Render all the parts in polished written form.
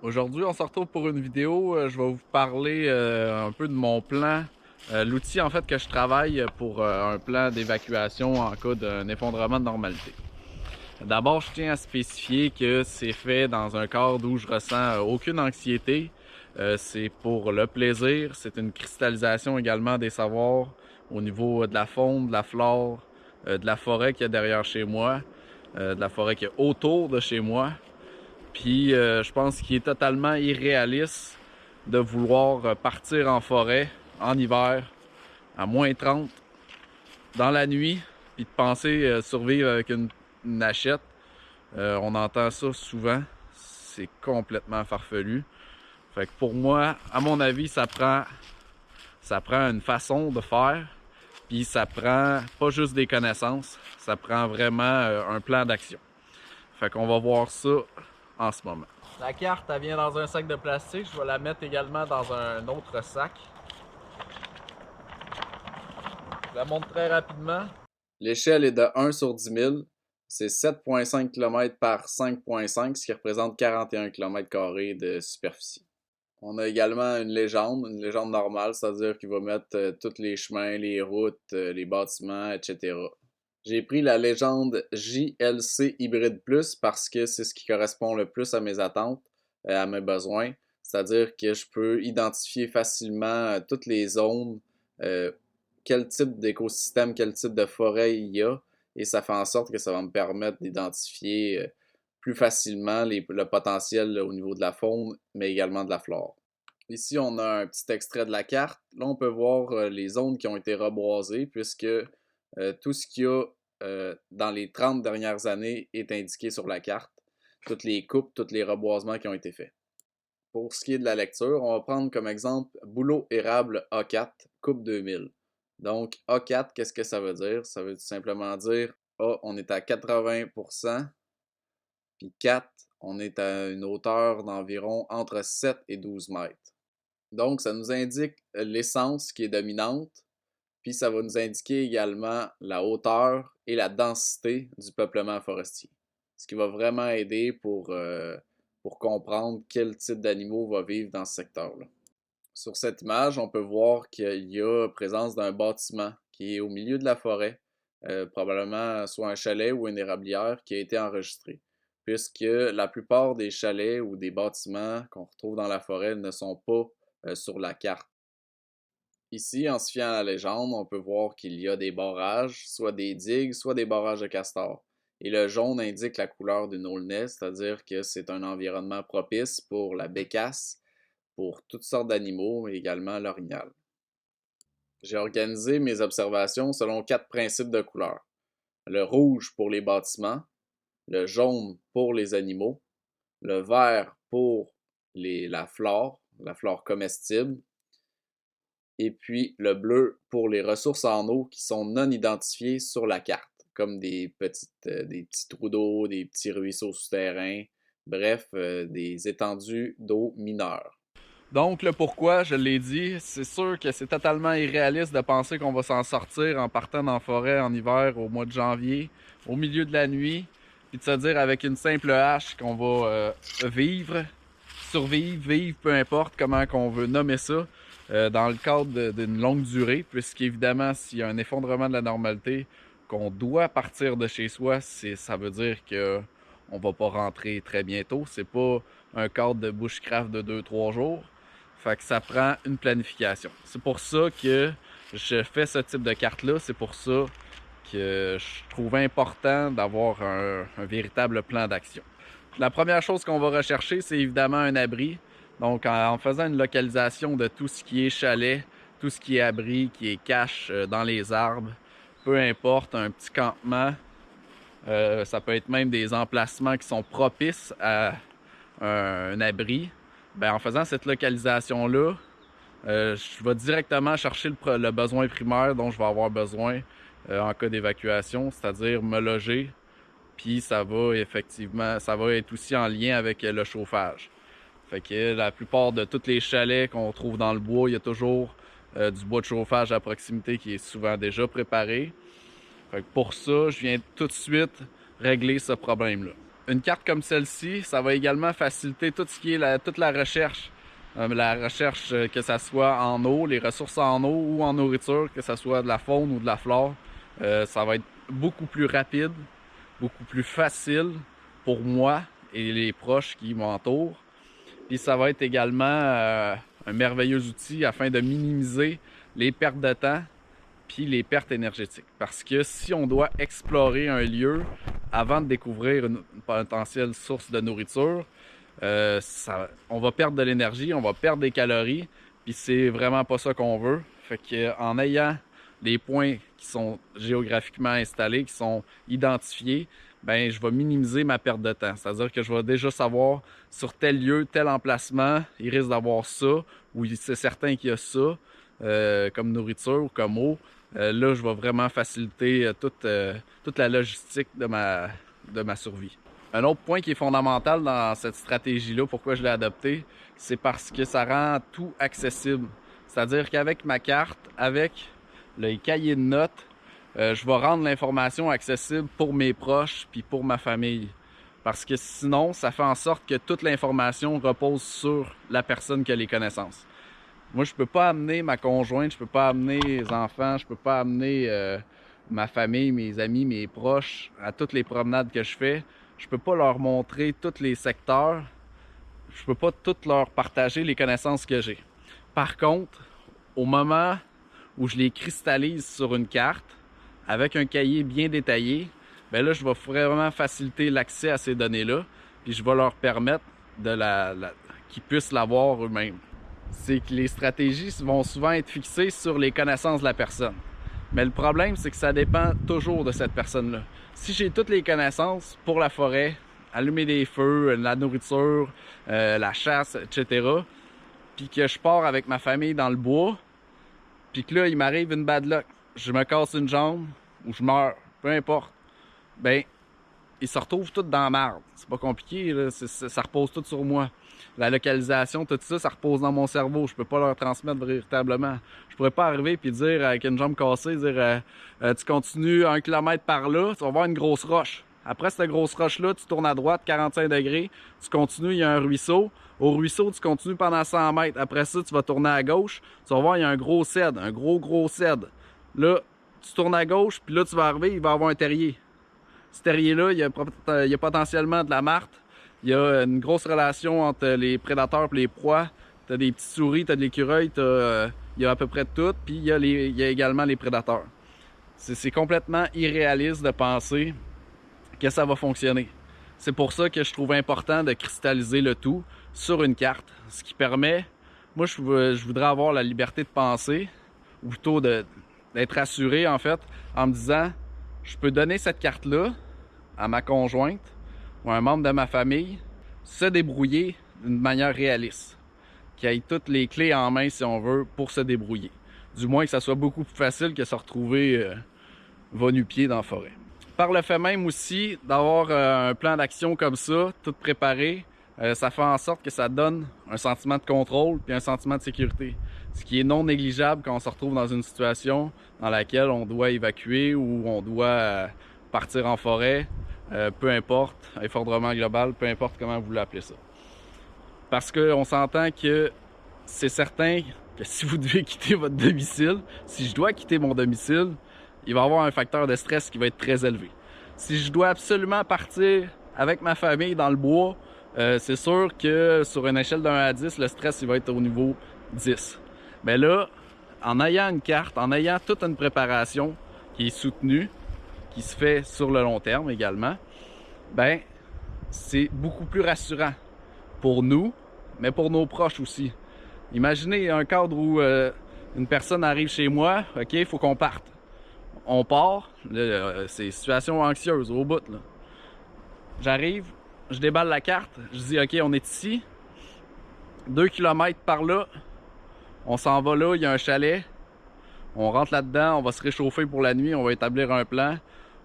Aujourd'hui, on se retrouve pour une vidéo. Je vais vous parler un peu de mon plan. L'outil en fait que je travaille pour un plan d'évacuation en cas d'un effondrement de normalité. D'abord, je tiens à spécifier que c'est fait dans un cadre où je ressens aucune anxiété. C'est pour le plaisir. C'est une cristallisation également des savoirs au niveau de la faune, de la flore, de la forêt qu'il y a derrière chez moi, de la forêt qu'il y a autour de chez moi. Puis je pense qu'il est totalement irréaliste de vouloir partir en forêt en hiver à -30 dans la nuit, puis de penser survivre avec une hachette. On entend ça souvent. C'est complètement farfelu. Fait que pour moi, à mon avis, ça prend une façon de faire. Puis ça prend pas juste des connaissances, ça prend vraiment un plan d'action. Fait qu'on va voir ça en ce moment. La carte, elle vient dans un sac de plastique. Je vais la mettre également dans un autre sac. Je la montre très rapidement. L'échelle est de 1 sur 10 000. C'est 7,5 km par 5,5, ce qui représente 41 km² de superficie. On a également une légende normale, c'est-à-dire qu'il va mettre tous les chemins, les routes, les bâtiments, etc. J'ai pris la légende JLC Hybride Plus parce que c'est ce qui correspond le plus à mes attentes, à mes besoins. C'est-à-dire que je peux identifier facilement toutes les zones, euh, quel type d'écosystème, quel type de forêt il y a, et ça fait en sorte que ça va me permettre d'identifier plus facilement le potentiel au niveau de la faune, mais également de la flore. Ici, on a un petit extrait de la carte. Là, on peut voir les zones qui ont été reboisées, puisque tout ce qu'il y a dans les 30 dernières années est indiqué sur la carte. Toutes les coupes, tous les reboisements qui ont été faits. Pour ce qui est de la lecture, on va prendre comme exemple Bouleau érable A4, coupe 2000. Donc, A4, qu'est-ce que ça veut dire? Ça veut tout simplement dire A, on est à 80%, puis 4, on est à une hauteur d'environ entre 7 et 12 mètres. Donc, ça nous indique l'essence qui est dominante, puis ça va nous indiquer également la hauteur et la densité du peuplement forestier. Ce qui va vraiment aider pour comprendre quel type d'animaux va vivre dans ce secteur-là. Sur cette image, on peut voir qu'il y a présence d'un bâtiment qui est au milieu de la forêt, probablement soit un chalet ou une érablière qui a été enregistré, puisque la plupart des chalets ou des bâtiments qu'on retrouve dans la forêt ne sont pas sur la carte. Ici, en se fiant à la légende, on peut voir qu'il y a des barrages, soit des digues, soit des barrages de castors. Et le jaune indique la couleur d'une aulnaie, c'est-à-dire que c'est un environnement propice pour la bécasse, pour toutes sortes d'animaux, et également l'orignal. J'ai organisé mes observations selon 4 principes de couleurs. Le rouge pour les bâtiments, le jaune pour les animaux, le vert pour la flore comestible, et puis le bleu pour les ressources en eau qui sont non identifiées sur la carte, comme des petits trous d'eau, des petits ruisseaux souterrains, bref, des étendues d'eau mineures. Donc, le pourquoi, je l'ai dit, c'est sûr que c'est totalement irréaliste de penser qu'on va s'en sortir en partant dans la forêt en hiver au mois de janvier, au milieu de la nuit, puis de se dire avec une simple hache qu'on va vivre, survivre, vivre, peu importe comment qu'on veut nommer ça, dans le cadre d'une longue durée, puisqu'évidemment, s'il y a un effondrement de la normalité, qu'on doit partir de chez soi, ça veut dire que on va pas rentrer très bientôt. C'est pas un cadre de bushcraft de 2-3 jours. Fait que ça prend une planification. C'est pour ça que je fais ce type de carte-là. C'est pour ça que je trouve important d'avoir un véritable plan d'action. La première chose qu'on va rechercher, c'est évidemment un abri. Donc, en faisant une localisation de tout ce qui est chalet, tout ce qui est abri, qui est cache dans les arbres, peu importe, un petit campement, ça peut être même des emplacements qui sont propices à un abri. Ben, en faisant cette localisation-là, je vais directement chercher le besoin primaire dont je vais avoir besoin en cas d'évacuation, c'est-à-dire me loger, puis ça va être aussi en lien avec le chauffage. Fait que la plupart de tous les chalets qu'on trouve dans le bois, il y a toujours du bois de chauffage à proximité qui est souvent déjà préparé. Fait que pour ça, je viens tout de suite régler ce problème-là. une carte comme celle-ci, ça va également faciliter tout ce qui est toute la recherche. La recherche, que ça soit en eau, les ressources en eau ou en nourriture, que ça soit de la faune ou de la flore. Ça va être beaucoup plus rapide, beaucoup plus facile pour moi et les proches qui m'entourent. Puis ça va être également un merveilleux outil afin de minimiser les pertes de temps puis les pertes énergétiques. Parce que si on doit explorer un lieu avant de découvrir une potentielle source de nourriture, on va perdre de l'énergie, on va perdre des calories, puis c'est vraiment pas ça qu'on veut. Fait qu'en ayant des points qui sont géographiquement installés, qui sont identifiés, ben je vais minimiser ma perte de temps. C'est-à-dire que je vais déjà savoir sur tel lieu, tel emplacement, il risque d'avoir ça, ou c'est certain qu'il y a ça, comme nourriture ou comme eau. Là, je vais vraiment faciliter toute la logistique de ma survie. Un autre point qui est fondamental dans cette stratégie-là, pourquoi je l'ai adoptée, c'est parce que ça rend tout accessible. C'est-à-dire qu'avec ma carte, avec le cahier de notes, je vais rendre l'information accessible pour mes proches puis pour ma famille. Parce que sinon, ça fait en sorte que toute l'information repose sur la personne qui a les connaissances. Moi, je peux pas amener ma conjointe, je peux pas amener les enfants, je peux pas amener ma famille, mes amis, mes proches à toutes les promenades que je fais. Je peux pas leur montrer tous les secteurs. Je peux pas toutes leur partager les connaissances que j'ai. Par contre, au moment où je les cristallise sur une carte, avec un cahier bien détaillé, ben là, je vais vraiment faciliter l'accès à ces données-là, puis je vais leur permettre qu'ils puissent l'avoir eux-mêmes. C'est que les stratégies vont souvent être fixées sur les connaissances de la personne. Mais le problème, c'est que ça dépend toujours de cette personne-là. Si j'ai toutes les connaissances pour la forêt, allumer des feux, la nourriture, la chasse, etc., puis que je pars avec ma famille dans le bois, puis que là, il m'arrive une bad luck, je me casse une jambe ou je meurs, peu importe, ben, ils se retrouvent tous dans la merde. C'est pas compliqué, là. Ça repose tout sur moi. La localisation, tout ça, ça repose dans mon cerveau. Je peux pas leur transmettre véritablement. Je pourrais pas arriver et dire avec une jambe cassée, tu continues 1 kilomètre par là, tu vas voir une grosse roche. Après cette grosse roche-là, tu tournes à droite, 45 degrés, tu continues, il y a un ruisseau. Au ruisseau, tu continues pendant 100 mètres. Après ça, tu vas tourner à gauche, tu vas voir, il y a un gros cèdre, un gros cèdre. Là, tu tournes à gauche, puis là, tu vas arriver, il va y avoir un terrier. Ce terrier-là, il y a potentiellement de la martre. Il y a une grosse relation entre les prédateurs et les proies. Tu as des petites souris, tu as de l'écureuil, il y a à peu près de tout. Puis il y a également les prédateurs. C'est complètement irréaliste de penser que ça va fonctionner. C'est pour ça que je trouve important de cristalliser le tout sur une carte. Ce qui permet, moi je voudrais avoir la liberté de penser, ou plutôt d'être assuré en fait, en me disant, je peux donner cette carte-là à ma conjointe ou à un membre de ma famille, se débrouiller d'une manière réaliste, qui ait toutes les clés en main si on veut pour se débrouiller. Du moins que ça soit beaucoup plus facile que se retrouver va nu-pied dans la forêt. Par le fait même aussi d'avoir un plan d'action comme ça, tout préparé, ça fait en sorte que ça donne un sentiment de contrôle puis un sentiment de sécurité. Ce qui est non négligeable quand on se retrouve dans une situation dans laquelle on doit évacuer ou on doit partir en forêt, peu importe, effondrement global, peu importe comment vous l'appelez ça. Parce qu'on s'entend que c'est certain que si vous devez quitter votre domicile, si je dois quitter mon domicile, il va y avoir un facteur de stress qui va être très élevé. Si je dois absolument partir avec ma famille dans le bois, c'est sûr que sur une échelle de 1 à 10, le stress il va être au niveau 10. Mais là, en ayant une carte, en ayant toute une préparation qui est soutenue, qui se fait sur le long terme également, ben c'est beaucoup plus rassurant pour nous, mais pour nos proches aussi. Imaginez un cadre où une personne arrive chez moi, ok, il faut qu'on parte. On part, c'est situation anxieuse au bout. J'arrive, je déballe la carte, je dis ok, on est ici, 2 km par là, on s'en va là, il y a un chalet, on rentre là-dedans, on va se réchauffer pour la nuit, on va établir un plan,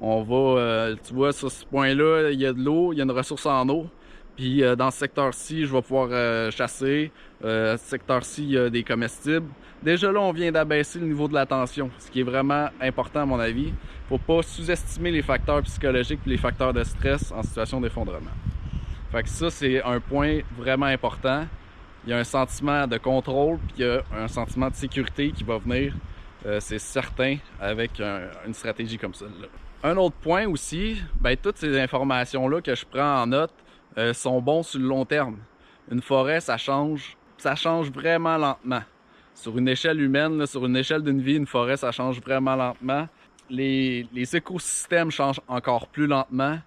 on va, tu vois, sur ce point-là, il y a de l'eau, il y a une ressource en eau, Puis dans ce secteur-ci, je vais pouvoir chasser. Ce secteur-ci, il y a des comestibles. Déjà là, on vient d'abaisser le niveau de la tension, ce qui est vraiment important à mon avis. Faut pas sous-estimer les facteurs psychologiques et les facteurs de stress en situation d'effondrement. Fait que ça, c'est un point vraiment important. Il y a un sentiment de contrôle, puis il y a un sentiment de sécurité qui va venir, c'est certain, avec une stratégie comme ça. Un autre point aussi, ben, toutes ces informations-là que je prends en note sont bons sur le long terme. Une forêt, ça change vraiment lentement. Sur une échelle humaine, là, sur une échelle d'une vie, une forêt, ça change vraiment lentement. Les écosystèmes changent encore plus lentement.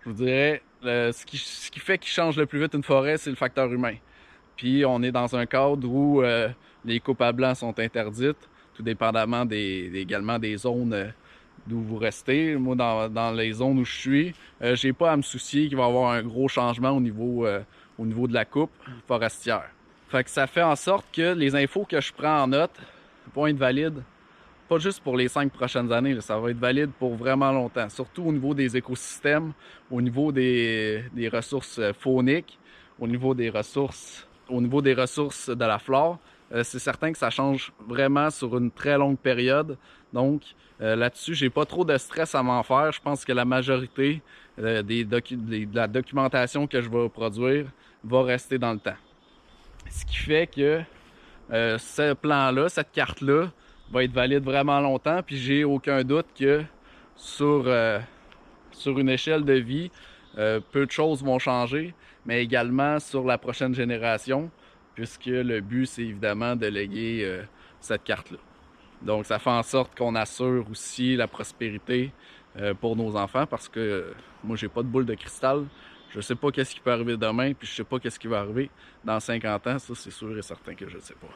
Je vous dirais, ce qui fait qu'il change le plus vite une forêt, c'est le facteur humain. Puis on est dans un cadre où les coupes à blanc sont interdites, tout dépendamment également des zones d'où vous restez. Moi, dans les zones où je suis, j'ai pas à me soucier qu'il va y avoir un gros changement au niveau de la coupe forestière. Fait que ça fait en sorte que les infos que je prends en note vont être valides, pas juste pour les 5 prochaines années, là, ça va être valide pour vraiment longtemps, surtout au niveau des écosystèmes, au niveau des ressources fauniques, au niveau des ressources de la flore. C'est certain que ça change vraiment sur une très longue période. Donc là-dessus, j'ai pas trop de stress à m'en faire. Je pense que la majorité de la documentation que je vais produire va rester dans le temps. Ce qui fait que ce plan-là, cette carte-là, va être valide vraiment longtemps. Puis j'ai aucun doute que sur une échelle de vie, peu de choses vont changer, mais également sur la prochaine génération, puisque le but, c'est évidemment de léguer cette carte-là. Donc, ça fait en sorte qu'on assure aussi la prospérité pour nos enfants, parce que moi, j'ai pas de boule de cristal. Je sais pas qu'est-ce qui peut arriver demain, puis je sais pas qu'est-ce qui va arriver dans 50 ans. Ça, c'est sûr et certain que je ne sais pas.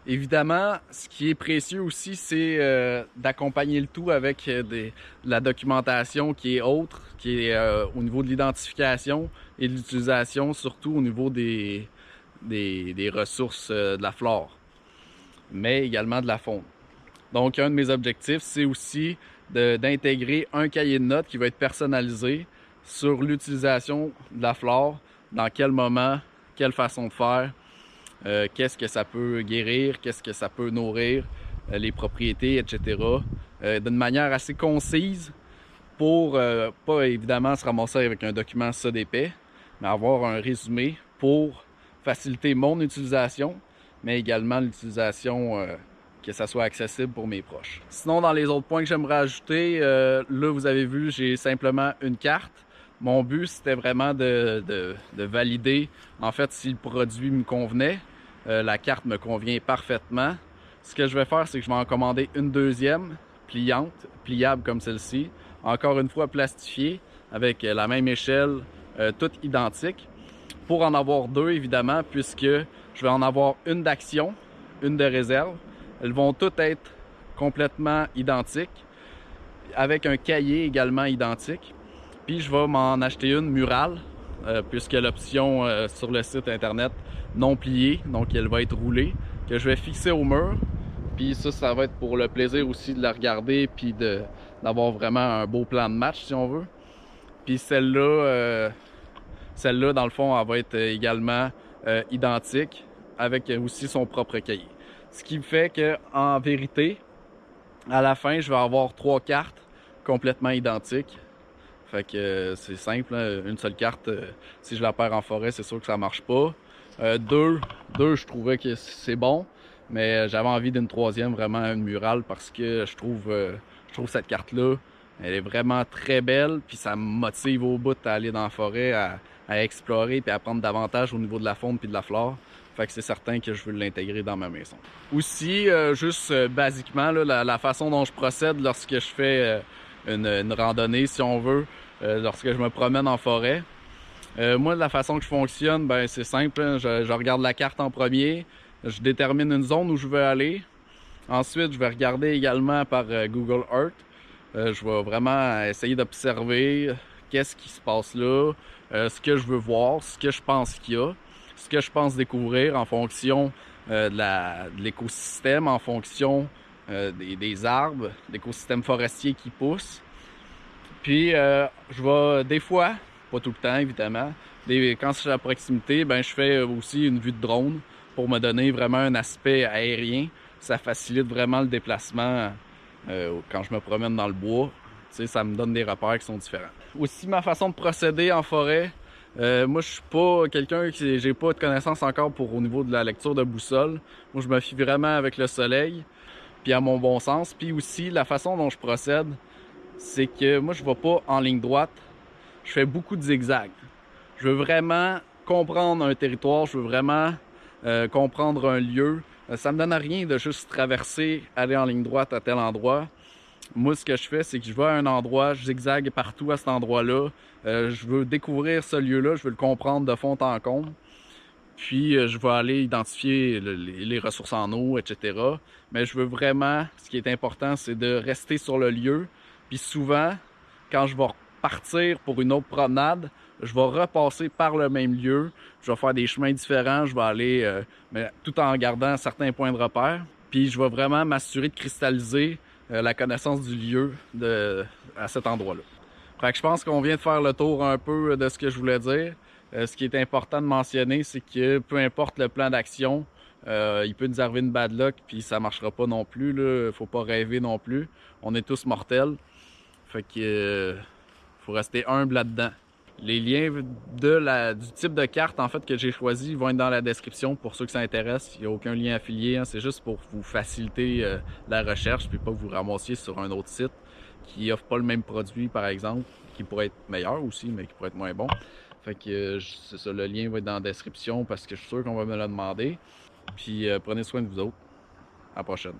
Évidemment, ce qui est précieux aussi, c'est d'accompagner le tout avec de la documentation qui est autre, qui est au niveau de l'identification et de l'utilisation, surtout au niveau des ressources de la flore, mais également de la faune. Donc, un de mes objectifs, c'est aussi d'intégrer un cahier de notes qui va être personnalisé sur l'utilisation de la flore, dans quel moment, quelle façon de faire, qu'est-ce que ça peut guérir, qu'est-ce que ça peut nourrir, les propriétés, etc. D'une manière assez concise pour pas évidemment se ramasser avec un document ça d'épais, mais avoir un résumé pour faciliter mon utilisation, mais également l'utilisation que ça soit accessible pour mes proches. Sinon, dans les autres points que j'aimerais ajouter, là, vous avez vu, j'ai simplement une carte. Mon but, c'était vraiment de valider, en fait, si le produit me convenait. La carte me convient parfaitement. Ce que je vais faire, c'est que je vais en commander une deuxième, pliable comme celle-ci. Encore une fois, plastifiée, avec la même échelle, toutes identiques. Pour en avoir deux, évidemment, puisque je vais en avoir une d'action, une de réserve. Elles vont toutes être complètement identiques, avec un cahier également identique. Puis je vais m'en acheter une murale, puisque l'option sur le site internet non pliée, donc elle va être roulée, que je vais fixer au mur. Puis ça va être pour le plaisir aussi de la regarder, puis d'avoir vraiment un beau plan de match si on veut. Puis celle-là, dans le fond, elle va être également identique, avec aussi son propre cahier. Ce qui fait qu'en vérité, à la fin, je vais avoir 3 cartes complètement identiques. Fait que c'est simple, hein? Une seule carte, si je la perds en forêt, c'est sûr que ça marche pas. Deux, je trouvais que c'est bon, mais j'avais envie d'une troisième, vraiment une murale, parce que je trouve cette carte-là, elle est vraiment très belle, puis ça me motive au bout à aller dans la forêt, à explorer, puis à apprendre davantage au niveau de la faune puis de la flore. Fait que c'est certain que je veux l'intégrer dans ma maison. Aussi, juste basiquement, là, la façon dont je procède lorsque je fais une randonnée, si on veut, lorsque je me promène en forêt. Moi, la façon que je fonctionne, ben c'est simple, hein. Je regarde la carte en premier, je détermine une zone où je veux aller. Ensuite, je vais regarder également par Google Earth. Je vais vraiment essayer d'observer qu'est-ce qui se passe là, ce que je veux voir, ce que je pense qu'il y a, ce que je pense découvrir en fonction de l'écosystème, en fonction des arbres, l'écosystème forestier qui pousse. Puis, je vais des fois pas tout le temps évidemment. Quand je suis à proximité, ben, je fais aussi une vue de drone pour me donner vraiment un aspect aérien. Ça facilite vraiment le déplacement quand je me promène dans le bois. Tu sais, ça me donne des repères qui sont différents. Aussi, ma façon de procéder en forêt, moi je suis pas quelqu'un qui j'ai pas de connaissances encore au niveau de la lecture de boussole. Moi je me fie vraiment avec le soleil, puis à mon bon sens. Puis aussi la façon dont je procède, c'est que moi je vais pas en ligne droite, je fais beaucoup de zigzags. Je veux vraiment comprendre un territoire, je veux vraiment comprendre un lieu. Ça me donne rien de juste traverser, aller en ligne droite à tel endroit. Moi, ce que je fais, c'est que je vais à un endroit, je zigzague partout à cet endroit-là. Je veux découvrir ce lieu-là, je veux le comprendre de fond en comble. Puis, je vais aller identifier les ressources en eau, etc. Mais je veux vraiment, ce qui est important, c'est de rester sur le lieu. Puis souvent, quand je vais partir pour une autre promenade, je vais repasser par le même lieu. Je vais faire des chemins différents. Je vais aller, mais tout en gardant certains points de repère. Puis, je vais vraiment m'assurer de cristalliser la connaissance du lieu à cet endroit-là. Fait que je pense qu'on vient de faire le tour un peu de ce que je voulais dire. Ce qui est important de mentionner, c'est que peu importe le plan d'action, il peut nous arriver une bad luck, puis ça marchera pas non plus. Là. Faut pas rêver non plus. On est tous mortels. Fait que faut rester humble là-dedans. Les liens du type de carte en fait que j'ai choisi vont être dans la description pour ceux que ça intéresse. Il n'y a aucun lien affilié, hein. C'est juste pour vous faciliter la recherche puis pas que vous ramassiez sur un autre site qui offre pas le même produit par exemple, qui pourrait être meilleur aussi mais qui pourrait être moins bon. Fait que c'est ça, le lien va être dans la description parce que je suis sûr qu'on va me le demander. Puis prenez soin de vous autres. À la prochaine.